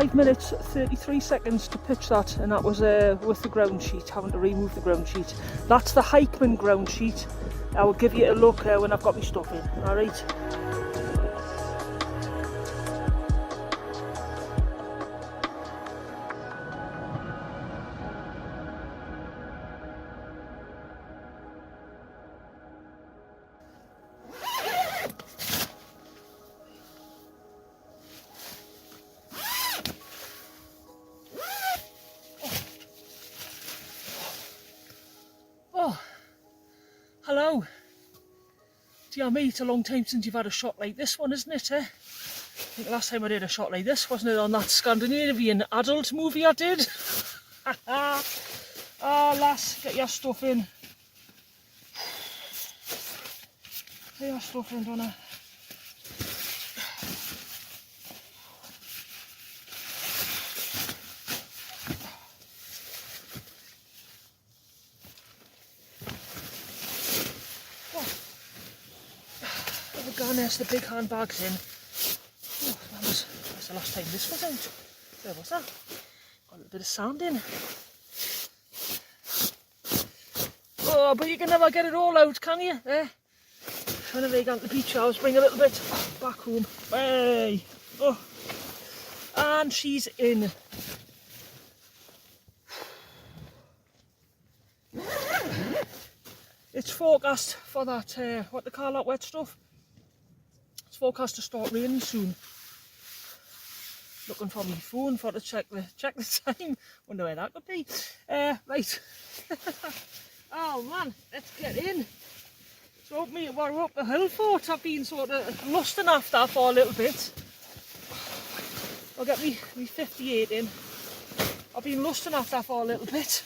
5 minutes 33 seconds to pitch that, and that was with the ground sheet, having to remove the ground sheet. That's the Hikeman ground sheet. I will give you a look when I've got my stuff in. Alright. Oh, hello. Dear me, it's a long time since you've had a shot like this one, isn't it? I think the last time I did a shot like this, wasn't it on that Scandinavian adult movie I did? Ah, lass, get your stuff in. Get your stuff in, Donna. There's the big handbags in. Oh, that's the last time this was out. There was that. Got a little bit of sand in. Oh, but you can never get it all out, can you? Whenever you go to the beach, I always bring a little bit back home. Hey! Oh. And she's in. It's forecast for that, what they call that wet stuff. It's forecast to start raining soon. Looking for my phone for to check the time. Wonder where that could be. Right. Oh man, let's get in. So we're up the Hillfort. I've been sort of lusting after for a little bit. I'll get me 58 in. I've been lusting after for a little bit.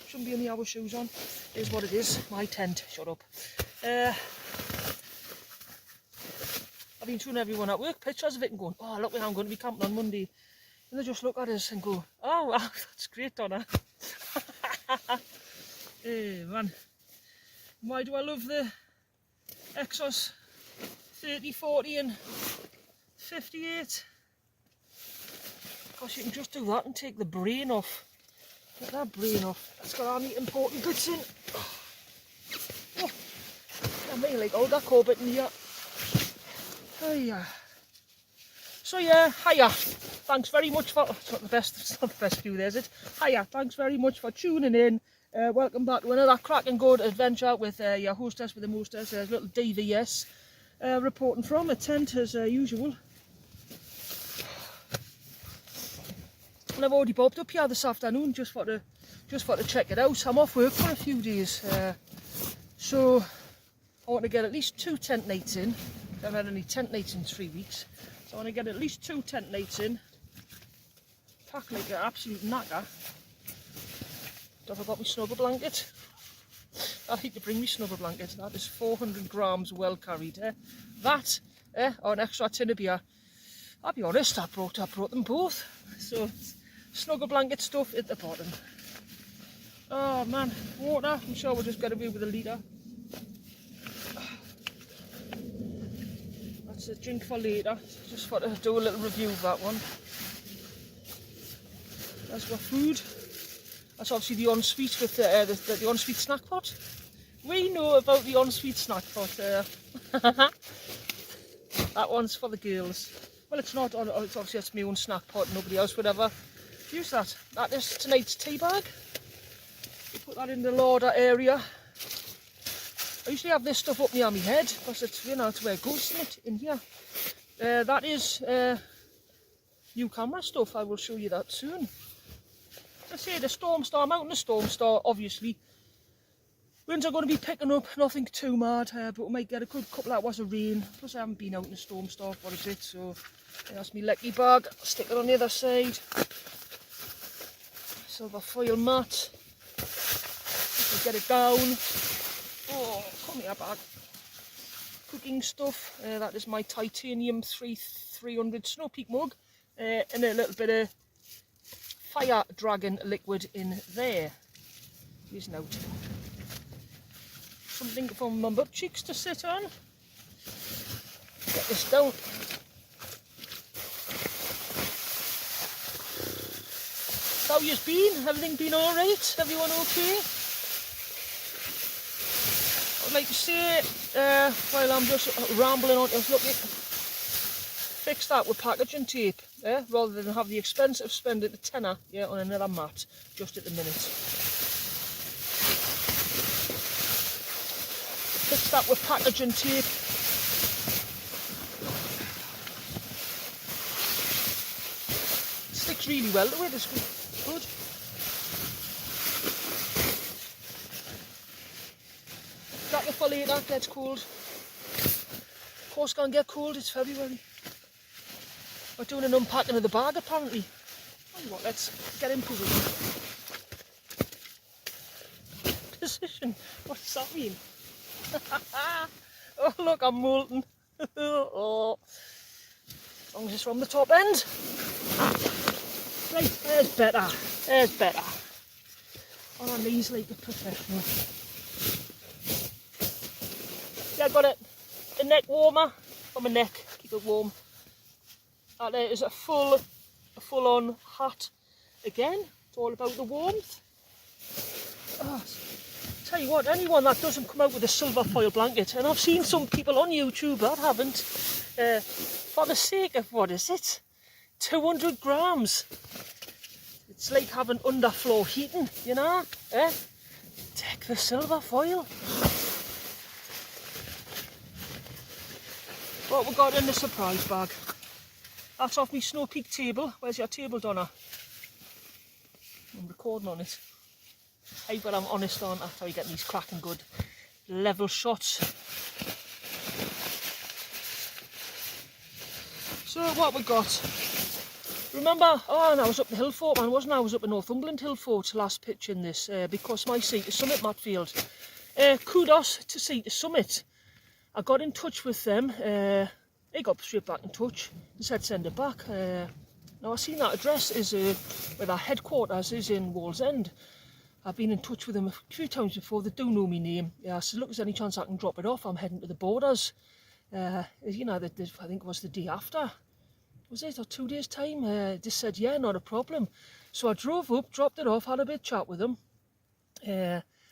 Shouldn't be any hour shoes on. Here's what it is. My tent. Shut up. I've been showing everyone at work pictures of it and going, oh look where I'm going to be camping on Monday. And they just look at us and go, oh wow, that's great, Donna. Hey man. Why do I love the Exos 30, 40 and 58? Because you can just do that and take the brain off. Get that brain off. That's got all the important bits in. Oh, I may like all that carpet in here. Hiya. So yeah, hiya. Thanks very much for, it's not the best view there, is it? Hiya, thanks very much for tuning in. Welcome back to another cracking good adventure with your hostess with the mostess. There's little DVS reporting from a tent as usual. And I've already bobbed up here this afternoon just for to check it out. I'm off work for a few days, so I want to get at least 2 tent nights in. I haven't had any tent nights in 3 weeks, so I want to get at least 2 tent nights in. Pack like an absolute knacker. Have I got my snuggle blanket? I need to bring me snuggle blanket. That is 400 grams well carried. That, or an extra tin of beer. I'll be honest, I brought them both. So snuggle blanket stuff at the bottom. Oh man, water. I'm sure we'll just get away with a litre. That's a drink for later. Just for to do a little review of that one. There's my food. That's obviously the ensuite with the ensuite snack pot. We know about the ensuite snack pot. That one's for the girls. Well, it's not. It's obviously it's my own snack pot. Nobody else would ever use that. That is tonight's tea bag. We put that in the larder area. I usually have this stuff up near my head because it's, you know, it's where it goes in here. That is new camera stuff. I will show you that soon. I say the Storm Star, I'm out in the Storm Star, obviously. Winds are going to be picking up, nothing too mad, but we might get a good couple of hours of rain. Plus I haven't been out in the Storm Star for a bit, so that's my lecky bag. I'll stick it on the other side. Silver foil mat. Get it down. Oh, come here, bag. Cooking stuff. That is my titanium 300 Snow Peak mug, and a little bit of Fire Dragon liquid in there. Here's an out. Something for my butt cheeks to sit on. Get this down. How you's been? Everything been alright? Everyone okay? I'd like to say, while I'm just rambling on, look, fix that with packaging tape, rather than have the expense of spending a tenner, on another mat, just at the minute. Fix that with packaging tape. It sticks really well to it, it's good. Jacket for later, gets cold. Of course, can't get cold, it's February. We're doing an unpacking of the bag apparently. Tell you what, let's get in position. Position? What does that mean? Oh look, I'm molten. Oh. As long as it's from the top end. Right, there's better. There's better. On our knees like a professional. Yeah, I got it. A neck warmer for my neck. Keep it warm. That there is a full-on hat again. It's all about the warmth. Oh, tell you what, anyone that doesn't come out with a silver foil blanket, and I've seen some people on YouTube that haven't, for the sake of, what is it, 200 grams. It's like having underfloor heating, you know, Take the silver foil. What we got in the surprise bag? That's off me Snow Peak table. Where's your table, Donna? I'm recording on it. Hey, but I'm honest on. That's how you get these cracking good level shots. So what we got? Remember, and I was up in Hillfort, man, wasn't I? I was up in Northumberland Hillfort last pitch in this, because my Sea to Summit Matfield. Kudos to Sea to Summit. I got in touch with them. They got straight back in touch and said send it back. Now I seen that address is where our headquarters is in Wallsend. I've been in touch with them a few times before. They do know my name. Yeah, I said, look, is there any chance I can drop it off? I'm heading to the borders. You know, I think it was the day after. Was it, or 2 days time? They said, yeah, not a problem. So I drove up, dropped it off, had a bit of chat with them.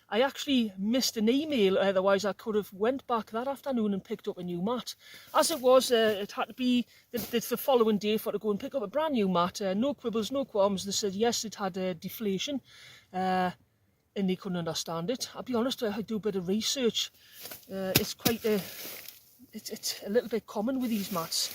I actually missed an email, otherwise I could have went back that afternoon and picked up a new mat. As it was, it had to be the following day for to go and pick up a brand new mat. No quibbles, no qualms. They said yes, it had deflation, and they couldn't understand it. I'll be honest, I do a bit of research. It's quite it's a little bit common with these mats.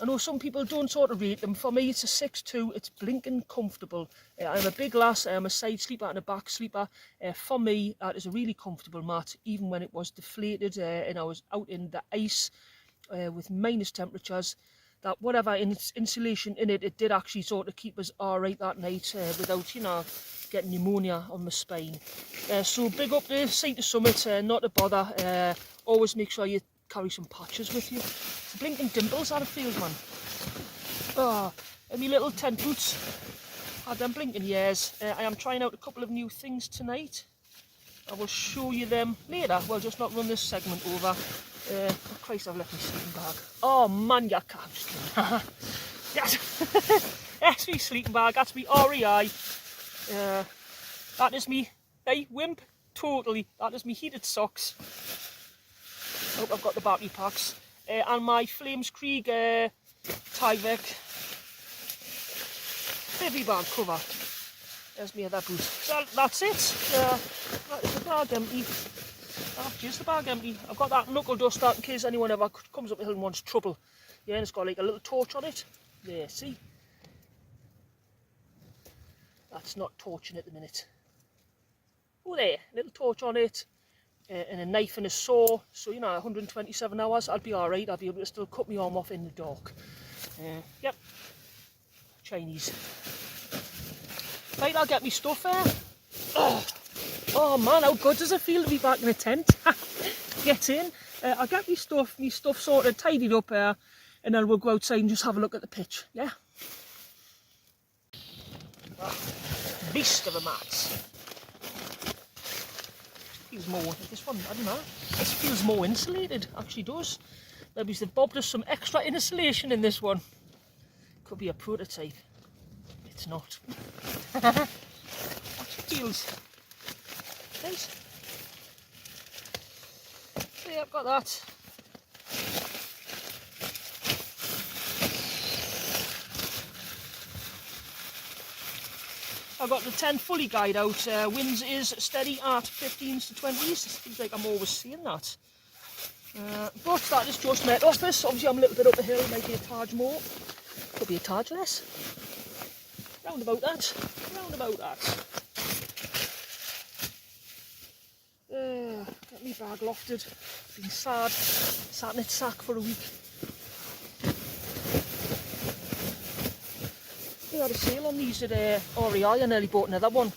I know some people don't sort of rate them. For me, it's a 6'2", it's blinking comfortable. I'm a big lass, I'm a side sleeper and a back sleeper. For me, that is a really comfortable mat, even when it was deflated and I was out in the ice with minus temperatures. That whatever insulation in it, it did actually sort of keep us alright that night without, you know, getting pneumonia on the spine. So big up the Sea to Summit, not to bother. Always make sure you carry some patches with you. Blinking dimples out of field, man. Oh, and my little tent boots. Had them blinking years. I am trying out a couple of new things tonight. I will show you them later. We'll just not run this segment over. Oh Christ, I've left my sleeping bag. Oh man, you can't. Yes, that's me sleeping bag. That's me REI. That is me. Hey, wimp. Totally. That is me heated socks. Hope I've got the battery packs. And my Flames Krieg Tyvek bivy bag cover. There's me other boot. So that's it. That is the bag empty. Just the bag empty. I've got that knuckle duster in case anyone ever comes up the hill and wants trouble. Yeah, and it's got like a little torch on it. There, see? That's not torching at the minute. Oh, there, little torch on it. And a knife and a saw, so you know, 127 hours, I'll be alright. I'll be able to still cut my arm off in the dark. Yep, Chinese. Right, I'll get me stuff there. Oh man, how good does it feel to be back in a tent? Get in. I'll get me stuff sorted, tidied up and then we'll go outside and just have a look at the pitch, yeah? Beast of a mat. Feels more, this one, I don't know, this feels more insulated, actually does. Maybe they've bobbed us some extra insulation in this one. Could be a prototype. It's not. That's what deals. Nice. So yeah, I've got that. I've got the 10 fully guide out. Winds is steady at 15s to 20s. It seems like I'm always seeing that. But that is just Met Office. Obviously I'm a little bit up the hill, might be a touch more. Could be a touch less. Round about that. Round about that. Get me bag lofted. Been sad. Sat in its sack for a week. We had a sale on these at REI. I nearly bought another one.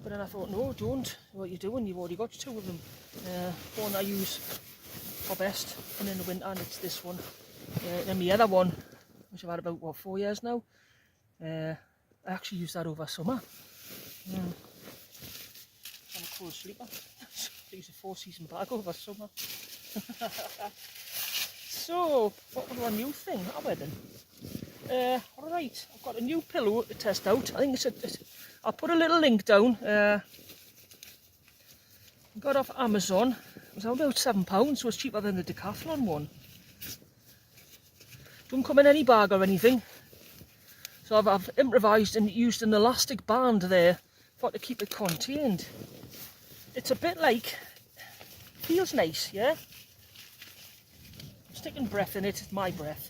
But then I thought, no, don't. What are you doing? You've already got 2 of them. One I use for best, and in the winter, and it's this one. And the other one, which I've had about, what, 4 years now. I actually used that over summer. I'm a cold sleeper. I use a 4-season bag over summer. So, what was our new thing? Our wedding. Alright, I've got a new pillow to test out. I think I'll put a little link down. Got off Amazon. It was about £7, so it's cheaper than the Decathlon one. Don't come in any bag or anything. So I've improvised and used an elastic band there to keep it contained. It's a bit like, feels nice, yeah? I'm sticking breath in it, it's my breath.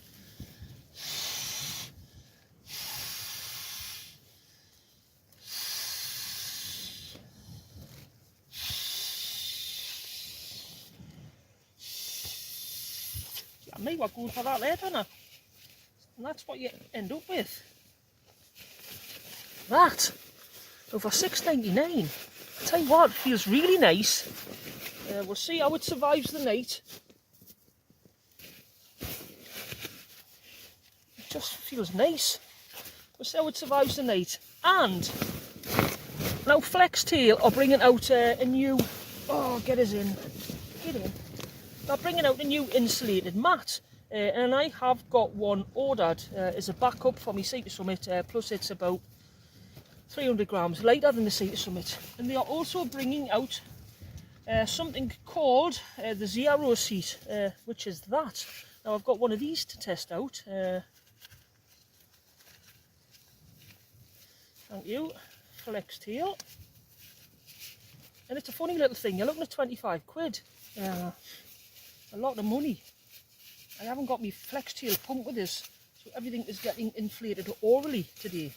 I may well go for that there, don't I? And that's what you end up with. That, over £6.99. I tell you what, it feels really nice. We'll see how it survives the night. It just feels nice. We'll see how it survives the night. And now Flextail are bringing out a new, oh, get us in, get in. They're bringing out a new insulated mat. And I have got one ordered as a backup for my Sea to Summit, plus it's about 300 grams lighter than the Sea to Summit. And they are also bringing out something called the Zero Seat, which is that. Now I've got one of these to test out. Thank you, Flextail. And it's a funny little thing, you're looking at 25 quid. A lot of money. I haven't got my Flextail pump with this, so everything is getting inflated orally today.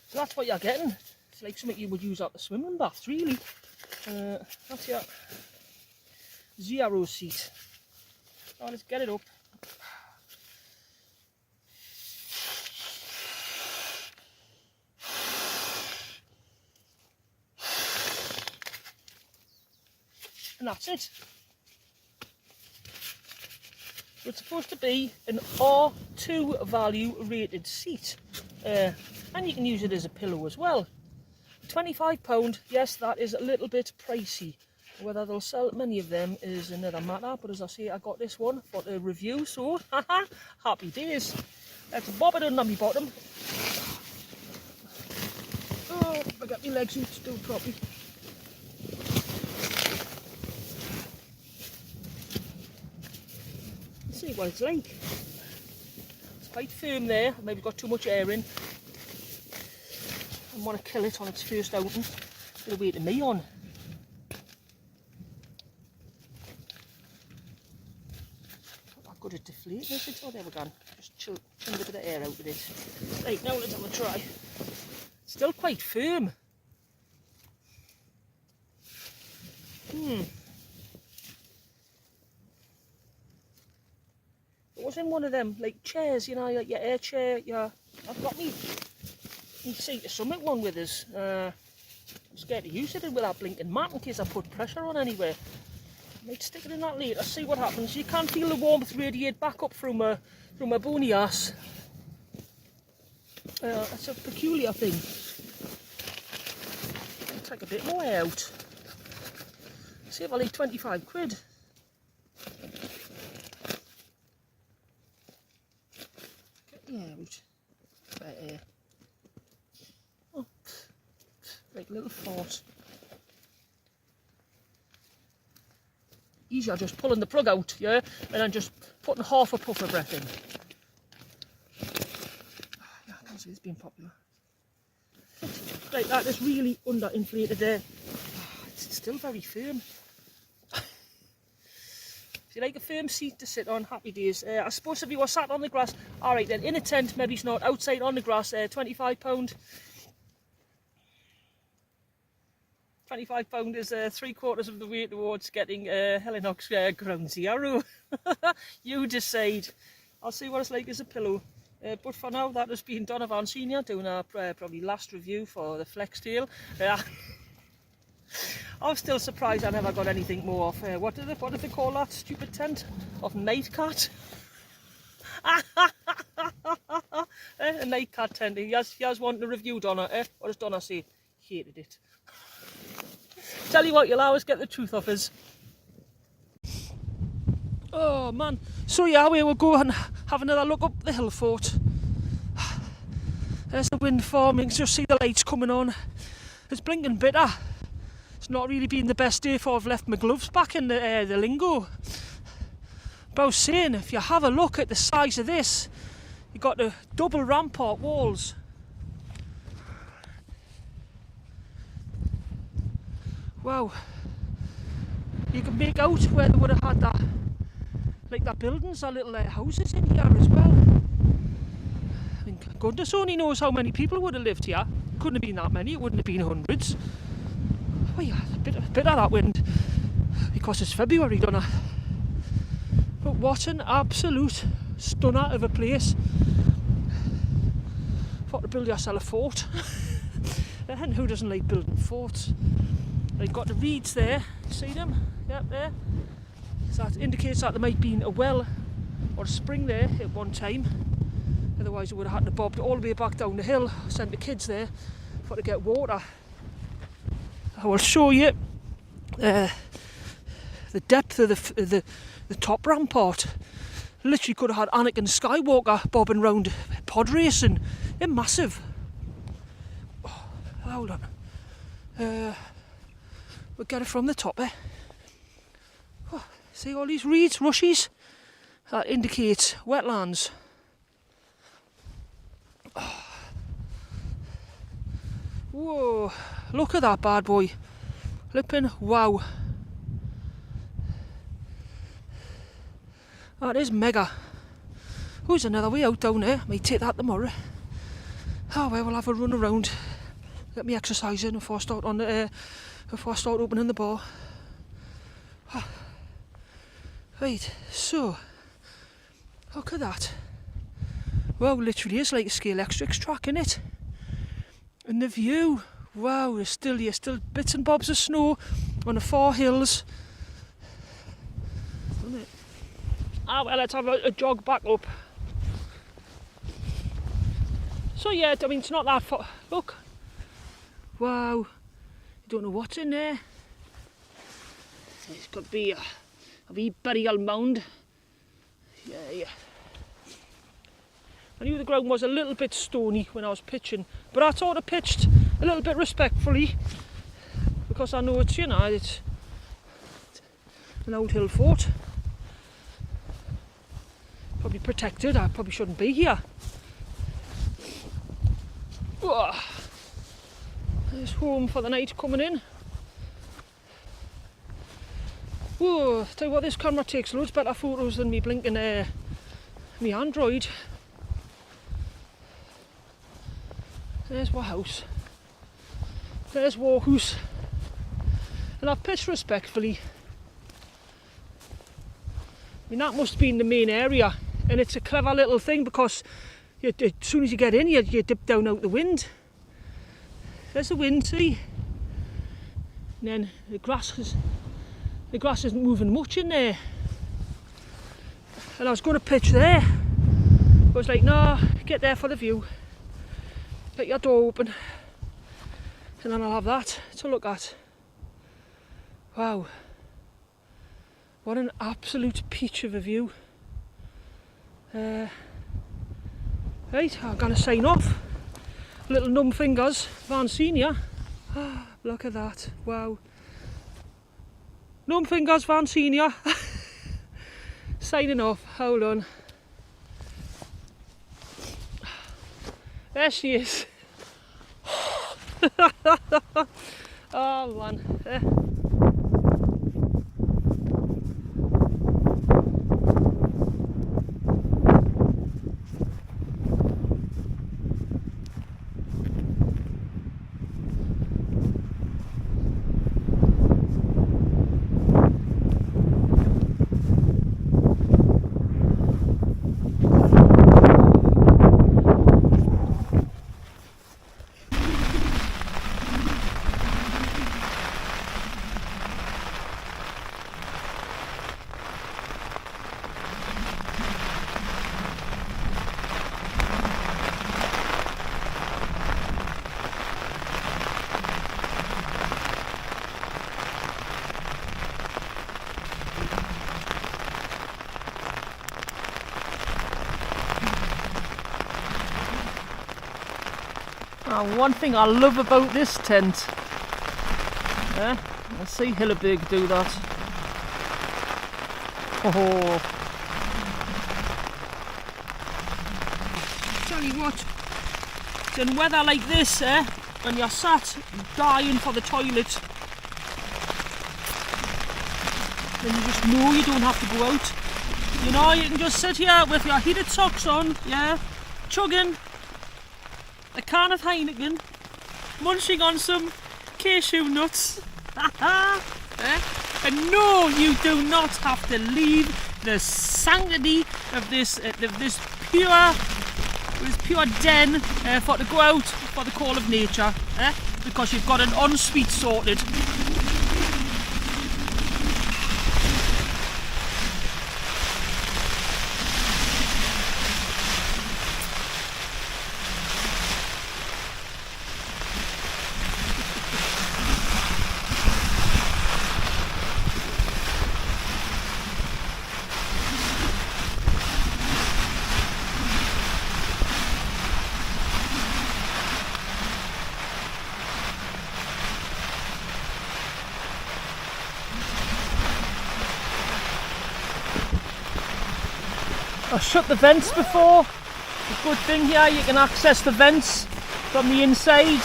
So that's what you're getting. It's like something you would use at the swimming bath, really. That's your Zero Seat. Now let's get it up. And that's it. So it's supposed to be an R2 value rated seat. And you can use it as a pillow as well. £25, yes, that is a little bit pricey. Whether they'll sell many of them is another matter, but as I say, I got this one for the review, so happy days. Let's bob it under my bottom. Oh, I got my legs in to do properly. Let's see what it's like. It's quite firm there, maybe got too much air in. I want to kill it on its first outing. It's going to wait to me on. Not that good at deflating, is it? Oh, there we go. Just chill a bit of air out of it. Right, now let's have a try. Still quite firm. It was in one of them, like chairs, you know, like your air chair. I've got me Sea to Summit one with us. I'm scared to use it with that blinking mat in case I put pressure on anywhere. I might stick it in that later, see what happens. You can feel the warmth radiate back up through my bony ass. That's a peculiar thing. I'll take a bit more out. See if I leave 25 quid. Get me out. better. Oh, like little fort. Easier just pulling the plug out, yeah, and then just putting half a puff of breath in. Yeah, I can see it's been popular. Right, that is really underinflated there. It's still very firm. If you like a firm seat to sit on, happy days. I suppose if you were sat on the grass, alright then, in a tent, maybe it's not. Outside on the grass, £25. £25 is 3/4 of the way towards getting Hillfort Ground Zero. You decide. I'll see what it's like as a pillow. But for now, that has been Donovan Senior doing our probably last review for the Flextail. I'm still surprised I never got anything more off. What do they call that stupid tent? Of night cat? A night cat tent. He has wanted to review Donna. What does Donna say? Hated it. Tell you what, you'll always get the truth off us. Oh man. So yeah, we will go and have another look up the Hillfort. There's the wind forming, just see the lights coming on. It's blinking bitter. It's not really been the best day for I've left my gloves back in the lingo. But I was saying, if you have a look at the size of this, you've got the double rampart walls. Wow, you can make out where they would have had that, like that buildings, that little houses in here as well. I mean, goodness only knows how many people would have lived here. Couldn't have been that many, it wouldn't have been hundreds. Oh yeah, a bit of that wind, because it's February, don't I? But what an absolute stunner of a place. Thought to build yourself a fort. And who doesn't like building forts? They've got the reeds there, see them? Yep, there. So that indicates that there might have been a well or a spring there at one time. Otherwise, it would have had to bob all the way back down the hill, send the kids there for to get water. I will show you the depth of the top rampart. Literally could have had Anakin Skywalker bobbing round pod racing. They're massive. Oh, hold on. We'll get it from the top there. Oh, see all these reeds, rushes? That indicates wetlands. Oh. Whoa, look at that bad boy. Flipping wow. That is mega. Who's another way out down there? Might take that tomorrow. Oh well, we'll have a run around. Get me exercising before I start on the before I start opening the bar. Right, so look at that. Well, literally is like a Scale Electrics track, isn't it? And the view, wow, there's still bits and bobs of snow on the far hills. Ah well, let's have a jog back up. So yeah, I mean it's not that far. Look, wow, you don't know what's in there. This could be a wee burial mound. Yeah. I knew the ground was a little bit stony when I was pitching, but I sort of pitched a little bit respectfully because I know it's, you know, it's an old Hillfort. Probably protected, I probably shouldn't be here. Oh, there's home for the night coming in. Whoa, tell you what, this camera takes loads better photos than me blinking me Android. There's our house. There's Warhouse. And I've pitched respectfully. I mean, that must have been the main area. And it's a clever little thing because as soon as you get in, you dip down out the wind. There's the wind, see? And then the grass isn't moving much in there. And I was going to pitch there. I was like, no, get there for the view. Get your door open. And then I'll have that to look at. Wow. What an absolute peach of a view. Right, I'm gonna sign off. Little numb fingers, Van Senior. Look at that, wow. Numb fingers, Van Senior. Signing off, hold on. There she is. Oh man. One thing I love about this tent, I see Hilleberg do that. Oh, tell you what, in weather like this, when you're sat dying for the toilet, then you just know you don't have to go out. You know, you can just sit here with your heated socks on, yeah, chugging a can of Heineken, munching on some cashew nuts. And no, you do not have to leave the sanctity of this pure den for to go out for the call of nature, because you've got an ensuite sorted. I shut the vents before. The good thing here, you can access the vents from the inside.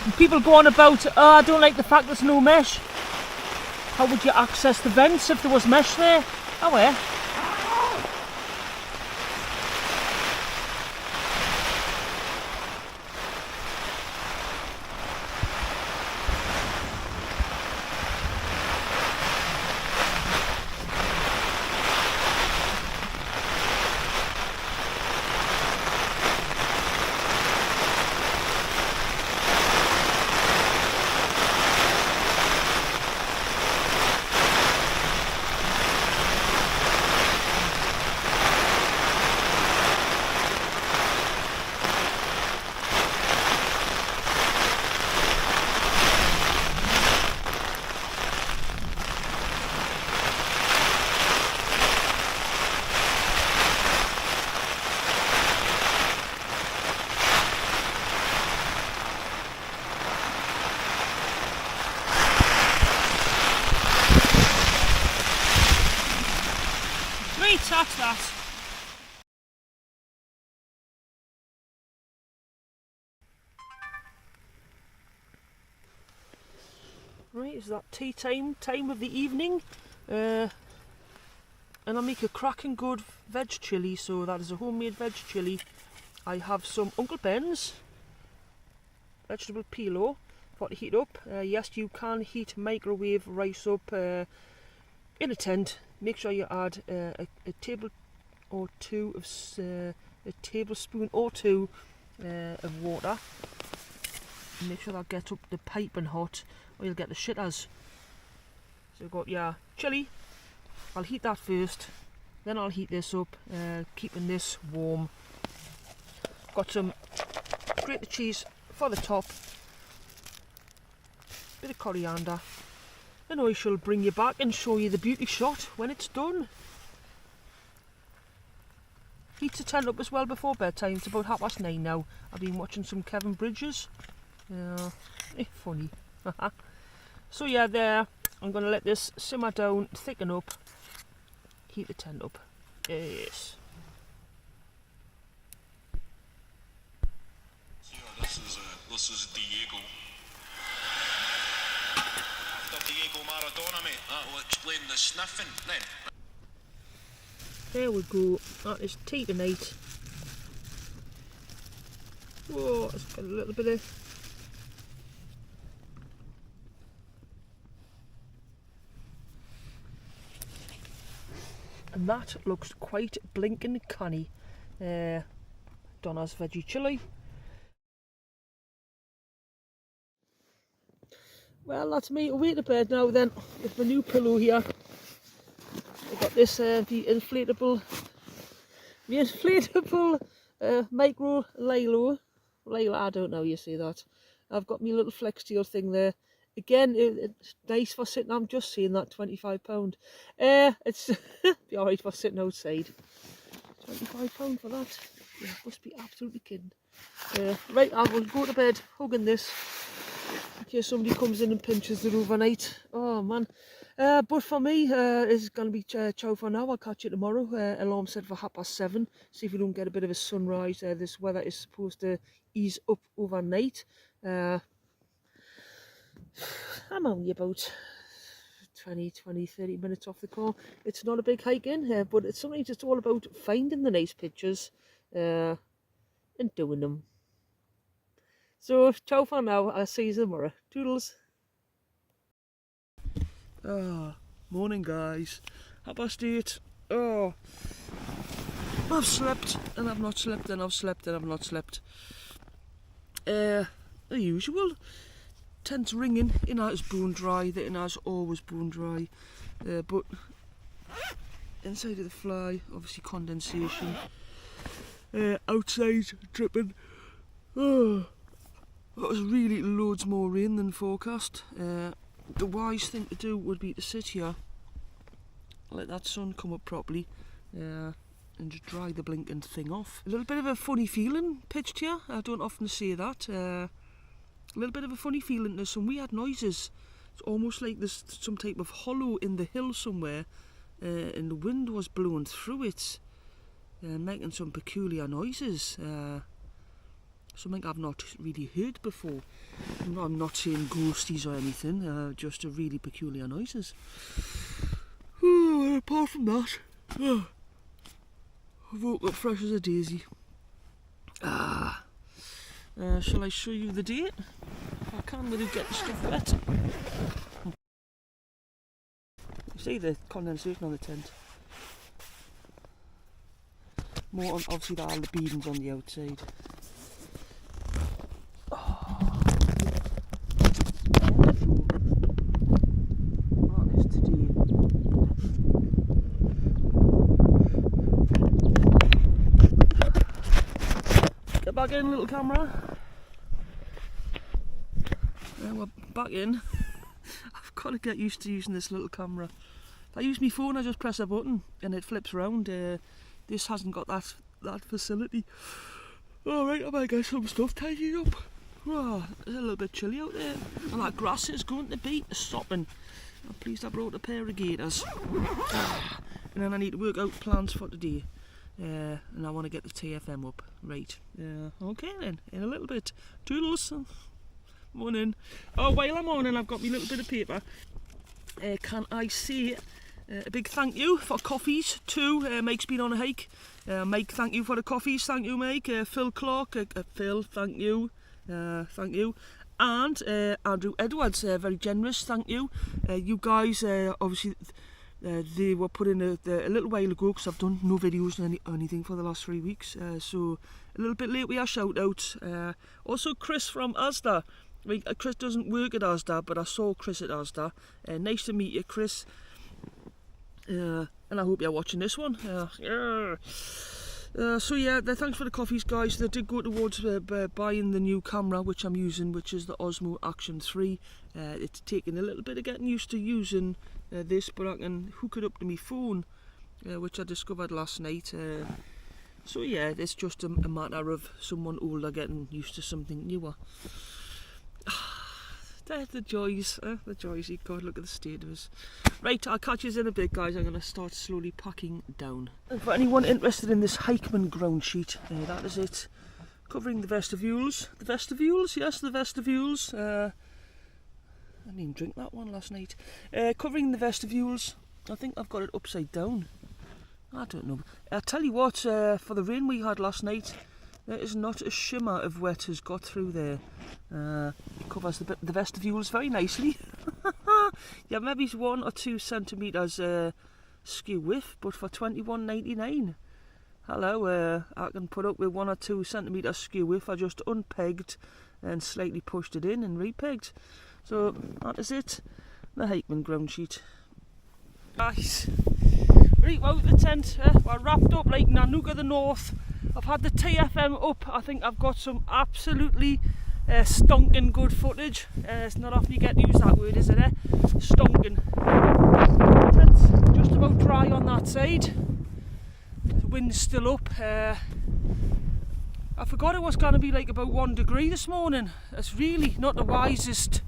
And people go on about, oh, I don't like the fact there's no mesh. How would you access the vents if there was mesh there? Oh well. That's that. Right, is that tea time of the evening? And I make a cracking good veg chilli, so that is a homemade veg chilli. I have some Uncle Ben's vegetable pilo for to heat up. Yes, you can heat microwave rice up in a tent. Make sure you add a tablespoon or two of water. And make sure that gets up to piping hot, or you'll get the shitters. So you've got your chilli. I'll heat that first, then I'll heat this up, keeping this warm. Got some grated cheese for the top, bit of coriander, and I shall bring you back and show you the beauty shot when it's done. heat the tent up as well before bedtime. It's about 9:30 now. I've been watching some Kevin Bridges. Funny. So yeah, there. I'm going to let this simmer down, thicken up, heat the tent up. Yes. So yeah, this is Diego. After Diego Maradona, mate, that will explain the sniffing then. There we go. That is tea tonight. Whoa, it's got a little bit of... And that looks quite blinking canny. Donna's veggie chilli. Well, that's me away to bed now then, with my new pillow here. I've got this, the inflatable micro Lilo, I don't know how you say that. I've got my little Flextail thing there. Again, it's nice for sitting, I'm just saying that, £25. It's be alright for sitting outside. £25 for that? Yeah, must be absolutely kidding. Right, I will go to bed hugging this, in case somebody comes in and pinches the overnight. Oh man. But for me, it's going to be ciao for now. I'll catch you tomorrow. Alarm set for 7:30. See if we don't get a bit of a sunrise. This weather is supposed to ease up overnight. I'm only about 30 minutes off the car. It's not a big hike in, but it's something just all about finding the nice pictures and doing them. So, ciao for now. I'll see you tomorrow. Toodles. Morning guys. 8:30. Oh, I've slept and I've not slept and I've slept and I've not slept. The usual. Tent's ringing, in out is bone dry, the in out's always bone dry, but inside of the fly, obviously condensation, outside dripping. Oh, that was really loads more rain than forecast. The wise thing to do would be to sit here, let that sun come up properly, and just dry the blinking thing off. A little bit of a funny feeling pitched here, I don't often say that. A little bit of a funny feeling, there's some weird noises. It's almost like there's some type of hollow in the hill somewhere, and the wind was blowing through it, making some peculiar noises. Something I've not really heard before. I'm not saying ghosties or anything, just a really peculiar noises. Apart from that, I woke up fresh as a daisy. Shall I show you the date? I can without getting stuff wet. You see the condensation on the tent. More on, obviously there are the beadings on the outside. What is today? Get back in, little camera. We're back in. I've got to get used to using this little camera. If I use my phone, I just press a button and it flips around. This hasn't got that facility. Alright, I might get some stuff tidied up. Oh, it's a little bit chilly out there, and that grass is going to be stopping. I'm pleased I brought a pair of gaiters. And then I need to work out plans for today. And I want to get the TFM up. Right. Okay then, in a little bit. Toodles. Morning. Oh, while I'm on and I've got my little bit of paper, can I say a big thank you for coffees to Mike's been on a hike. Mike, thank you for the coffees. Thank you, Mike. Phil Clark, Phil, thank you. Thank you. And Andrew Edwards, very generous, thank you. You guys, obviously, they were put in a little while ago because I've done no videos or anything for the last 3 weeks. So a little bit late with our shout out. Also, Chris from Asda. Chris doesn't work at Asda, but I saw Chris at Asda. Nice to meet you, Chris. And I hope you're watching this one. So yeah, thanks for the coffees, guys. They did go towards buying the new camera which I'm using, which is the Osmo Action 3. It's taken a little bit of getting used to using this, but I can hook it up to my phone, which I discovered last night. So yeah, it's just a matter of someone older getting used to something newer. The joys, the joys. God, look at the state of us. Right, I'll catch you in a bit, guys. I'm going to start slowly packing down. And for anyone interested in this Hikeman ground sheet, that is it. Covering the vestibules. The vestibules, yes, the vestibules. I didn't even drink that one last night. Covering the vestibules. I think I've got it upside down. I don't know. I'll tell you what, for the rain we had last night, there is not a shimmer of wet has got through there. Covers the vestibules very nicely. Yeah, maybe it's 1 or 2 centimetres skew width, but for $21.99. Hello, I can put up with 1 or 2 centimetres skew width. I just unpegged and slightly pushed it in and repegged. So that is it. The Hikeman ground sheet. Guys, right, well, the tent, we're wrapped up like Nanook of the North. I've had the TFM up. I think I've got some absolutely stonking good footage. It's not often you get to use that word, is it? Stonking. Tent's just about dry on that side. The wind's still up. I forgot it was going to be like about 1 degree this morning. It's really not the wisest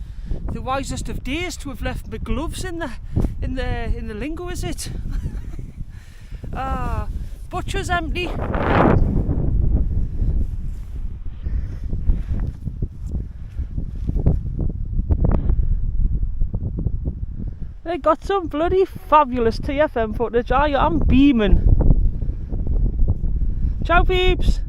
of days to have left my gloves in the lingo, is it? Butcher's empty. They got some bloody fabulous TFM footage. I am beaming. Ciao peeps!